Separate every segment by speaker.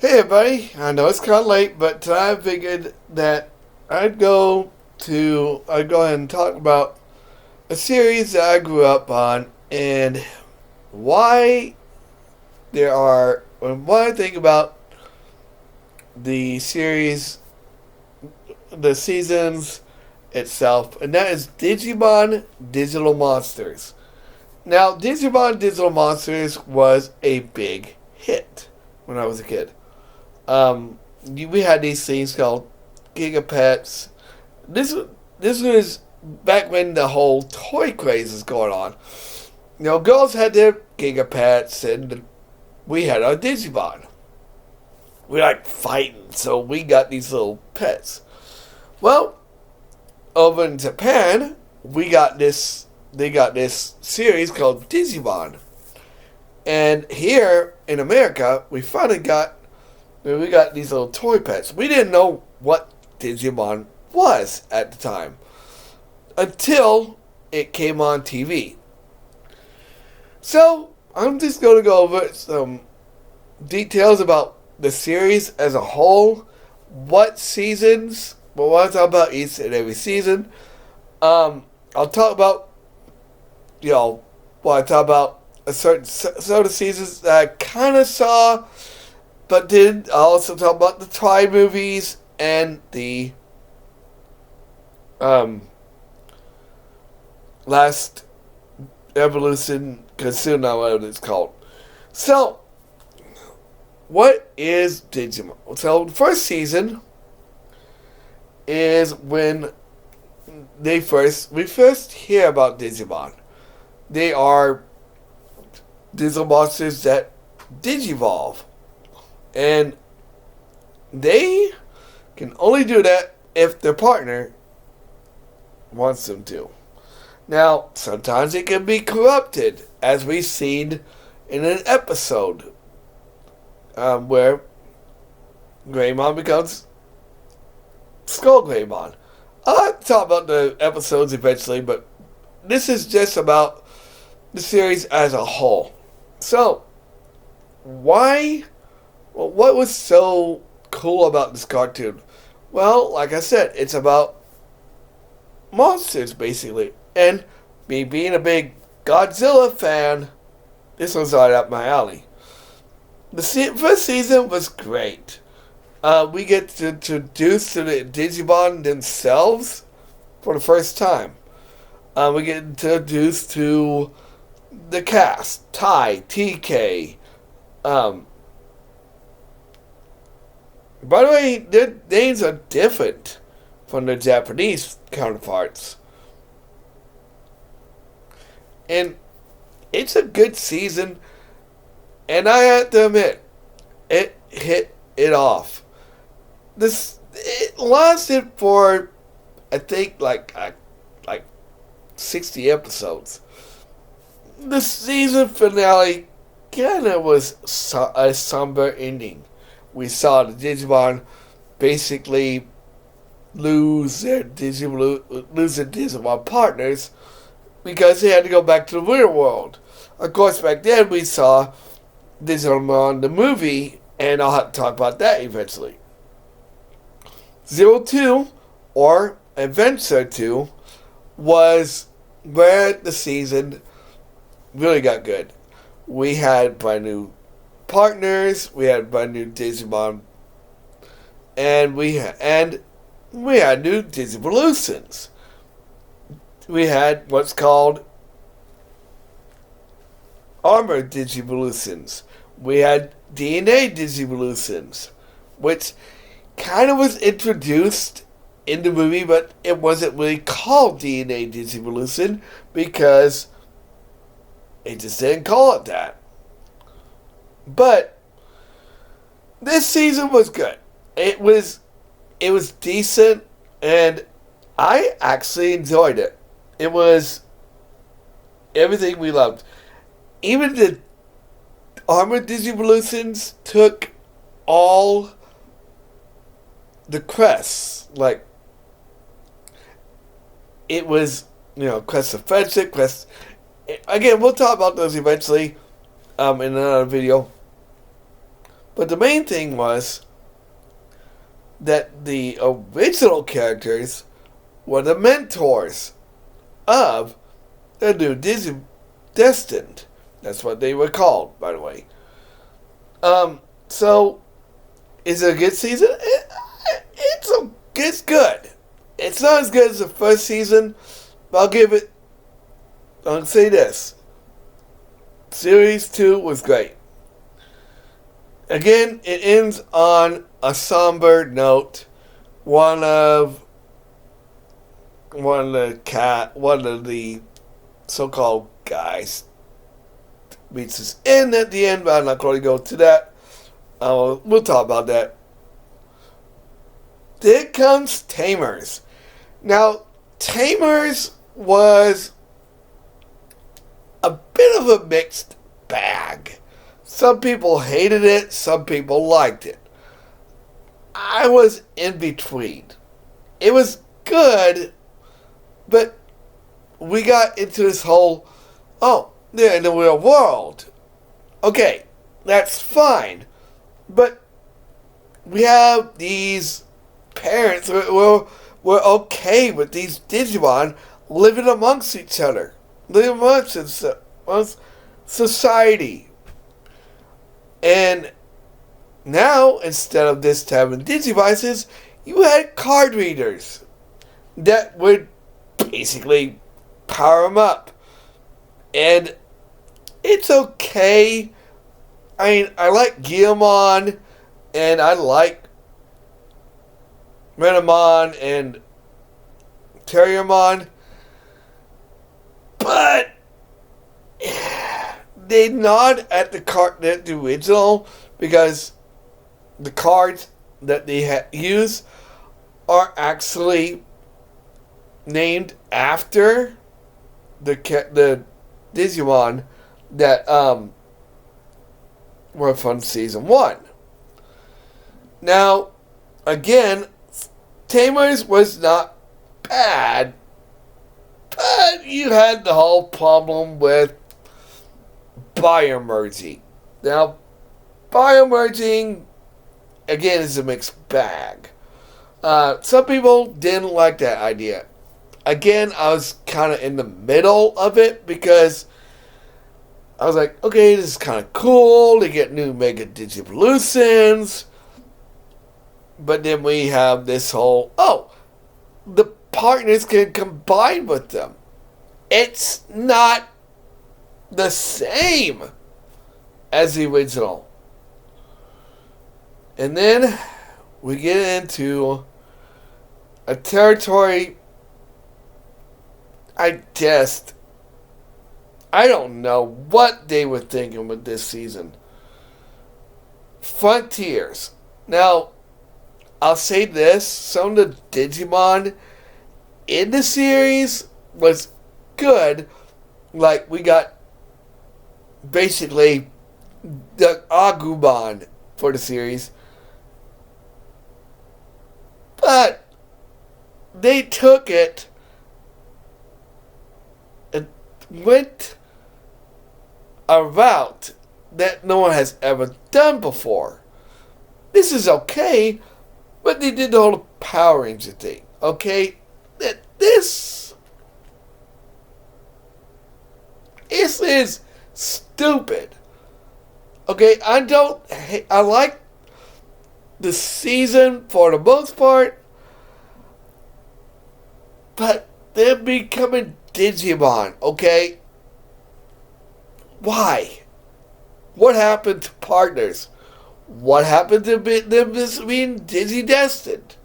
Speaker 1: Hey everybody, I know it's kind of late, but I figured that I'd go ahead and talk about a series that I grew up on and why when I think about the series, the seasons itself, and that is Digimon Digital Monsters. Now, Digimon Digital Monsters was a big hit when I was a kid. We had these things called gigapets. This was back when the whole toy craze was going on. Girls had their gigapets, and we had our Digimon. We like fighting, so we got these little pets. Well, over in Japan, we got this. They got this series called Digimon, and here in America, we got these little toy pets. We didn't know what Digimon was at the time until it came on TV. So, I'm just going to go over some details about the series as a whole, what seasons, well, what I talk about each and every season. I'll talk about, I talk about a certain sort of seasons that I kind of saw, but did also talk about the Try movies and the Last Evolution Kisuna, whatever it's called. So, what is Digimon? So, the first season is when we first hear about Digimon. They are digital monsters that digivolve. And they can only do that if their partner wants them to. Now, sometimes it can be corrupted, as we've seen in an episode where Greymon becomes Skull Greymon. I'll have to talk about the episodes eventually, but this is just about the series as a whole. So, what was so cool about this cartoon? Well, like I said, it's about monsters, basically. And me being a big Godzilla fan, this was right up my alley. The first season was great. We get to introduce to the Digimon themselves for the first time. We get introduced to the cast, Tai, TK. By the way, their names are different from their Japanese counterparts. And it's a good season, and I have to admit, it hit it off. It lasted for, I think, like 60 episodes. The season finale kind of was a somber ending. We saw the Digimon basically lose their Digimon partners because they had to go back to the real world. Of course, back then we saw Digimon the movie, and I'll have to talk about that eventually. 02, or Adventure 2, was where the season really got good. We had brand new partners, we had brand new Digimon, and we had new Digivolutions. We had what's called Armored Digivolutions. We had DNA Digivolutions, which kind of was introduced in the movie, but it wasn't really called DNA Digivolution because it just didn't call it that. But this season was good. It was decent, and I actually enjoyed it. It was everything we loved. Even the Armored Digivolutions took all the crests. Like, it was, Crest of Friendship, Crest. Again, we'll talk about those eventually in another video. But the main thing was that the original characters were the mentors of the new Disney Destined. That's what they were called, by the way. So, is it a good season? It's good. It's not as good as the first season, but I'll say this. Series 2 was great. Again, it ends on a somber note. One of the so-called guys meets his end at the end, but I'm not going to go to that. We'll talk about that. Then comes Tamers. Now, Tamers was a bit of a mixed bag. Some people hated it, some people liked it. I was in between. It was good, but we got into this whole, they're in the real world. Okay, that's fine. But we have these parents who were okay with these Digimon living amongst each other. Living amongst society. And now, instead of this having Digivices, you had card readers that would basically power them up. And it's okay. I mean, I like Guillemon, and I like Renamon and Terriermon, but they nod at the original because the cards that they use are actually named after the Digimon that were from season 1. Now, again, Tamers was not bad, but you had the whole problem with biomerging. Now, biomerging, again, is a mixed bag. Some people didn't like that idea. Again, I was kind of in the middle of it because I was like, okay, this is kind of cool. They get new Mega Digivolutions. But then we have this whole, the partners can combine with them. It's not the same as the original. And then we get into a territory I don't know what they were thinking with this season. Frontiers. Now, I'll say this, some of the Digimon in the series was good. Like, we got basically the Agumon for the series. But they took it and went a route that no one has ever done before. This is okay, but they did the whole Power Ranger thing. Okay? This is stupid. Okay, I like the season for the most part, but they're becoming Digimon, okay? Why? What happened to partners? What happened to them being Digi-destined?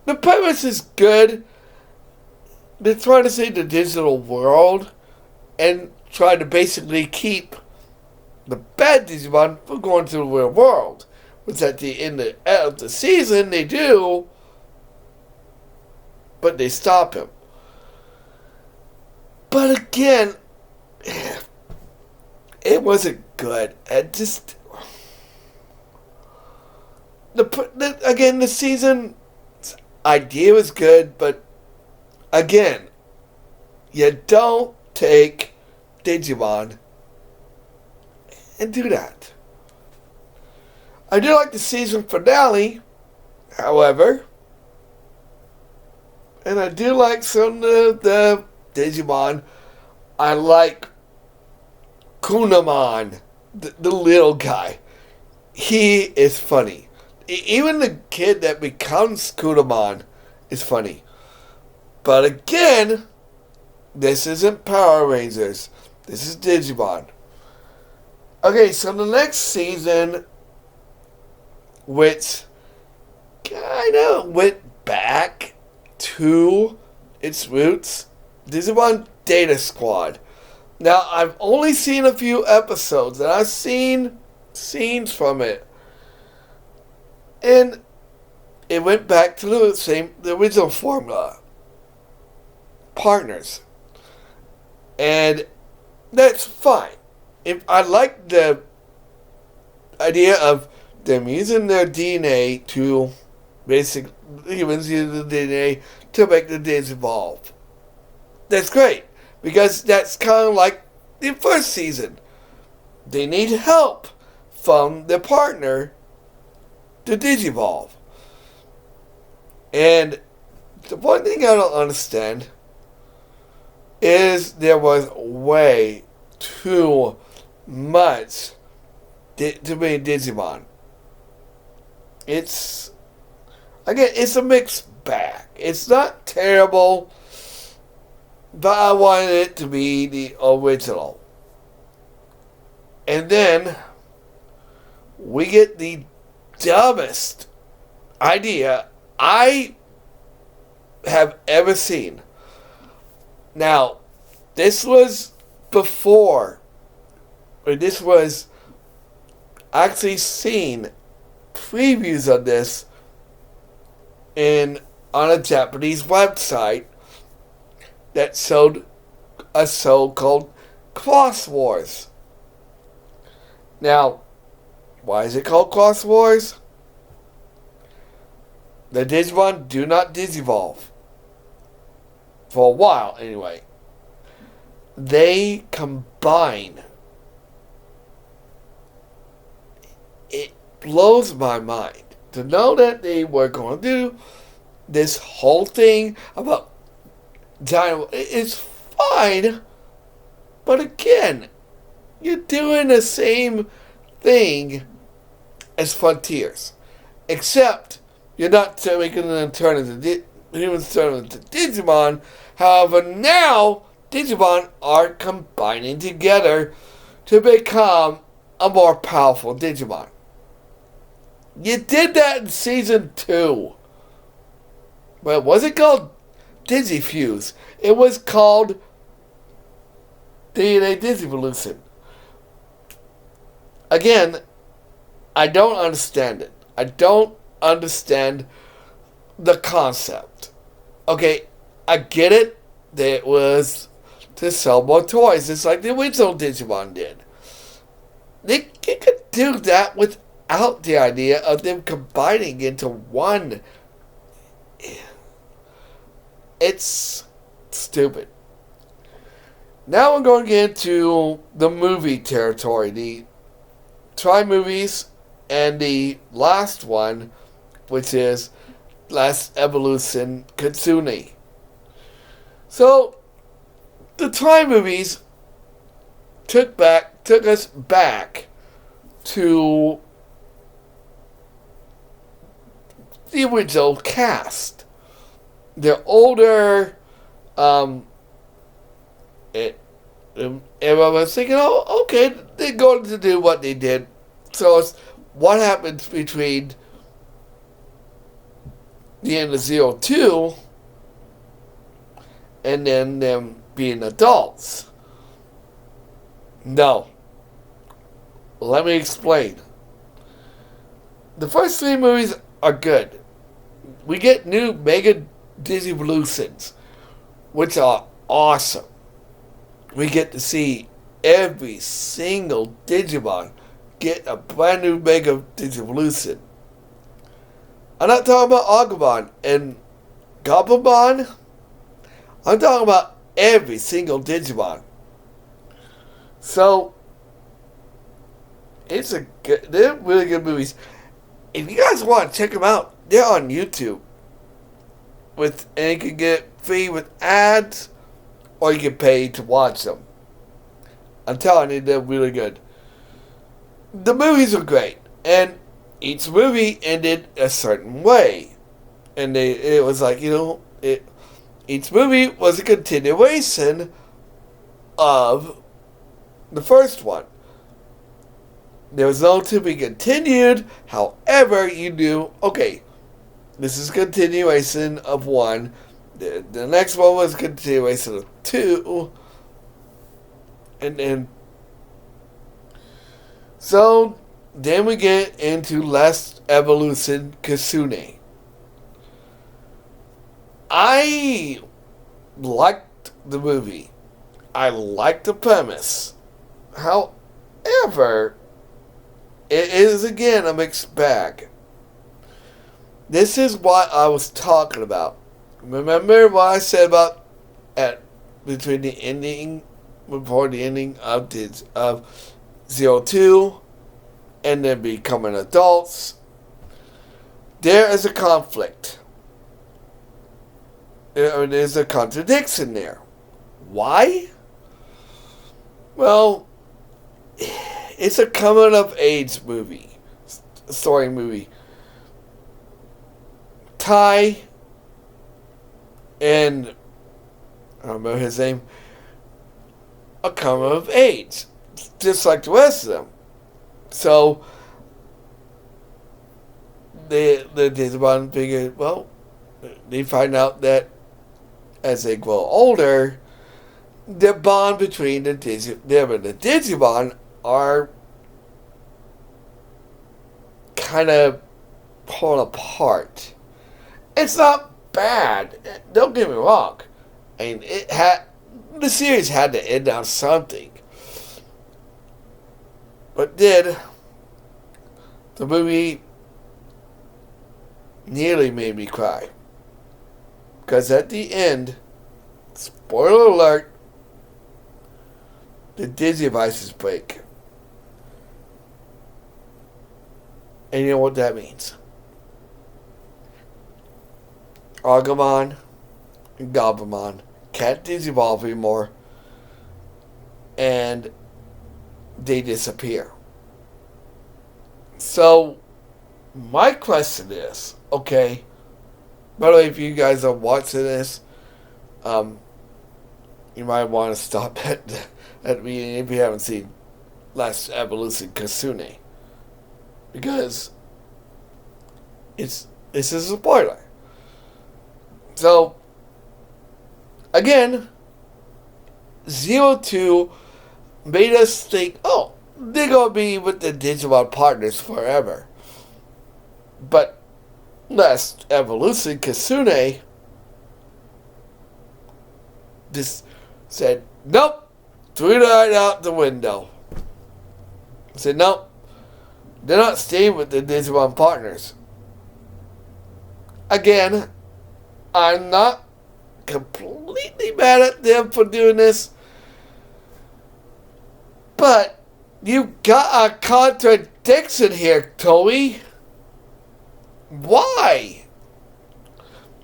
Speaker 1: The premise is good. They're trying to save the digital world and trying to basically keep the bad Digimon from going to the real world. Which at the end of the season they do, but they stop him. But again, it wasn't good. It just the season's idea was good, but again, you don't take Digimon and do that. I do like the season finale, however, and I do like some of the Digimon. I like Kunamon, the little guy. He is funny. Even the kid that becomes Kunamon is funny. But again, this isn't Power Rangers. This is Digimon. Okay, so the next season, which kind of went back to its roots, Digimon Data Squad. Now, I've only seen a few episodes, and I've seen scenes from it. And it went back to the original formula. Partners. And that's fine. If I like the idea of them using their DNA to basically humans using the DNA to make the Digs evolve. That's great. Because that's kind of like the first season. They need help from their partner to Digivolve. And the one thing I don't understand is there was way too much to be Digimon. It's a mixed bag. It's not terrible, but I wanted it to be the original. And then we get the dumbest idea I have ever seen. Now, this was before, or this was actually seen previews of this on a Japanese website that showed a show called Xros Wars. Now, why is it called Xros Wars? The Digimon do not Digivolve. For a while, anyway. They combine. It blows my mind to know that they were going to do this whole thing about giant. It's fine, but again, you're doing the same thing as Frontiers, except you're not making them turn into humans turn into Digimon. However, now Digimon are combining together to become a more powerful Digimon. You did that in season 2. But it wasn't called Digifuse. It was called DNA Digivolution. Again, I don't understand it. I don't understand the concept. Okay, I get it. That it was to sell more toys, just like the original Digimon did. They could do that without the idea of them combining into one. It's stupid. Now we're going to get into the movie territory. The tri-movies and the last one, which is Last Evolution Kisuna. So, the tri-movies took us back to the original cast. They're older. And I was thinking, oh, okay, they're going to do what they did. So it's what happens between the end of 02 and then them being adults. No. Let me explain. The first 3 movies are good. We get new Mega Digivolutions, which are awesome. We get to see every single Digimon get a brand new Mega Digivolution. I'm not talking about Agumon and Goblimon. I'm talking about every single Digimon. So, They're really good movies. If you guys want to check them out, they're on YouTube. And you can get free with ads, or you can pay to watch them. I'm telling you, they're really good. The movies are great, and each movie ended a certain way, and it was like, each movie was a continuation of the first one. There was no to be continued. However, you knew, okay, this is a continuation of one. The next one was a continuation of two. And then, so then we get into Last Evolution Kisuna. I liked the movie. I liked the premise. However, it is again a mixed bag. This is what I was talking about. Remember what I said about before the ending of 02 and then becoming adults? There is a conflict. There's a contradiction there. Why? Well, it's a coming of age movie, story movie. Ty and I don't remember his name, a coming of age, just like the rest of them. So the Digimon figured, well, they find out that as they grow older, the bond between them and the Digimon are kind of pulling apart. It's not bad. Don't get me wrong. I mean, the series had to end on something. But the movie nearly made me cry. Because at the end, spoiler alert, the Digivices break. And you know what that means? Agumon and Gabumon can't Digivolve anymore, and they disappear. So, my question is, okay, by the way, if you guys are watching this, you might want to stop at me if you haven't seen Last Evolution Kisuna, because this is a spoiler. So, again, 02 made us think, oh, they're going to be with the Digimon partners forever. But Last Evolution Kisuna just said, nope, threw it right out the window. Said, nope, they're not staying with the Digimon partners. Again, I'm not completely mad at them for doing this, but you got a contradiction here, Toei. Why?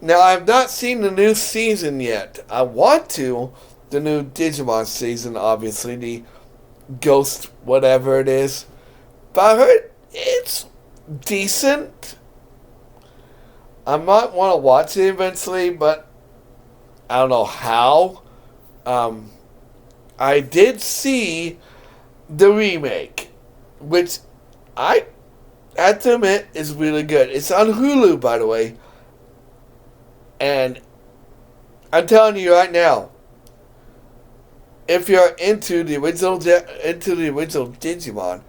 Speaker 1: Now, I've not seen the new season yet. I want to. The new Digimon season, obviously, the Ghost whatever it is. But I heard it's decent. I might want to watch it eventually, but I don't know how. I did see the remake, which I have to admit is really good. It's on Hulu, by the way. And I'm telling you right now, if you're into the original Digimon,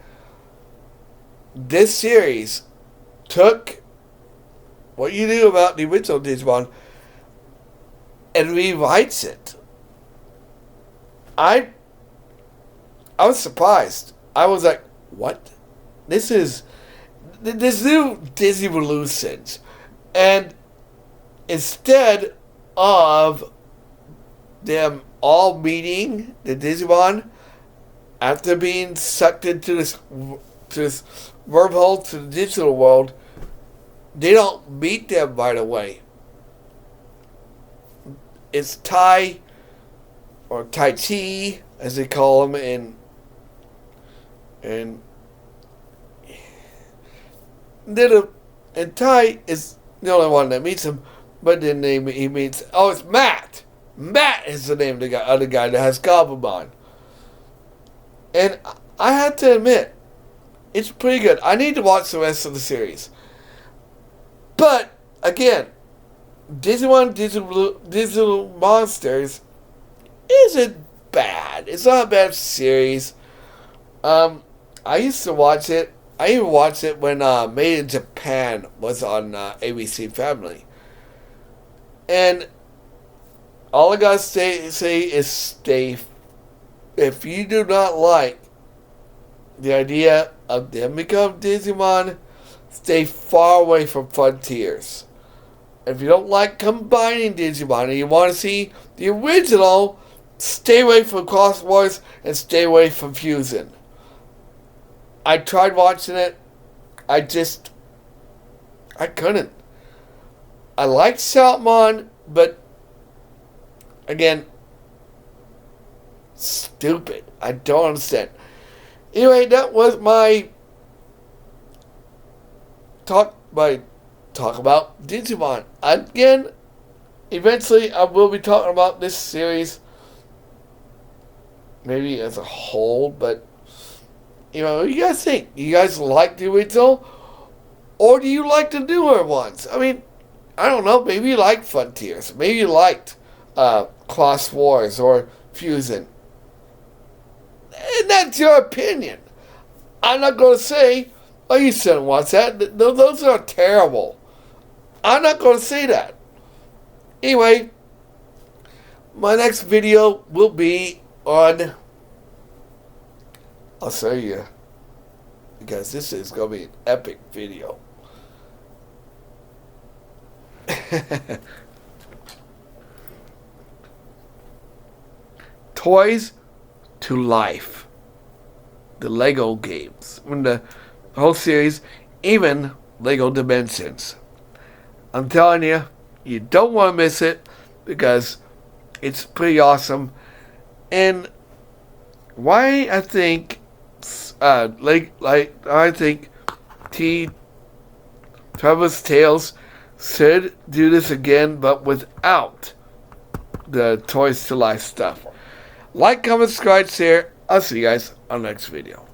Speaker 1: this series took what you knew about the original Digimon and rewrites it. I was surprised. I was like, what? This new Digivolutions. And instead of them all meeting the Digimon after being sucked into this to this wormhole to the digital world, they don't meet them right away. It's Tai, or Tai Chi, as they call him, and Tai is the only one that meets him, but then he meets, oh, it's Matt. Matt is the name of the other guy that has Gabumon. And I have to admit, it's pretty good. I need to watch the rest of the series. But, again, Digimon Digital Monsters isn't bad. It's not a bad series. I used to watch it. I even watched it when Made in Japan was on ABC Family. And all I gotta say is stay. If you do not like the idea of them becoming Digimon, stay far away from Frontiers. If you don't like combining Digimon and you want to see the original, stay away from Xros Wars and stay away from Fusion. I tried watching it. I couldn't. I liked Shoutmon, but again, stupid. I don't understand. Anyway, that was my talk about Digimon. Again, eventually I will be talking about this series, maybe as a whole, but what do you guys think? Do you guys like the original? Or do you like the newer ones? I mean, I don't know. Maybe you like Frontiers. Maybe you liked Xros Wars or Fusion. And that's your opinion. I'm not going to say, oh, you shouldn't watch that. Those are terrible. I'm not going to say that. Anyway, my next video will be on... I'll show you. Because this is going to be an epic video. Toys to Life. The Lego games. From the whole series, even Lego Dimensions. I'm telling you, you don't want to miss it because it's pretty awesome. And why I think I think Travis Tales should do this again, but without the Toys to Life stuff. Like, comment, subscribe, share. I'll see you guys on the next video.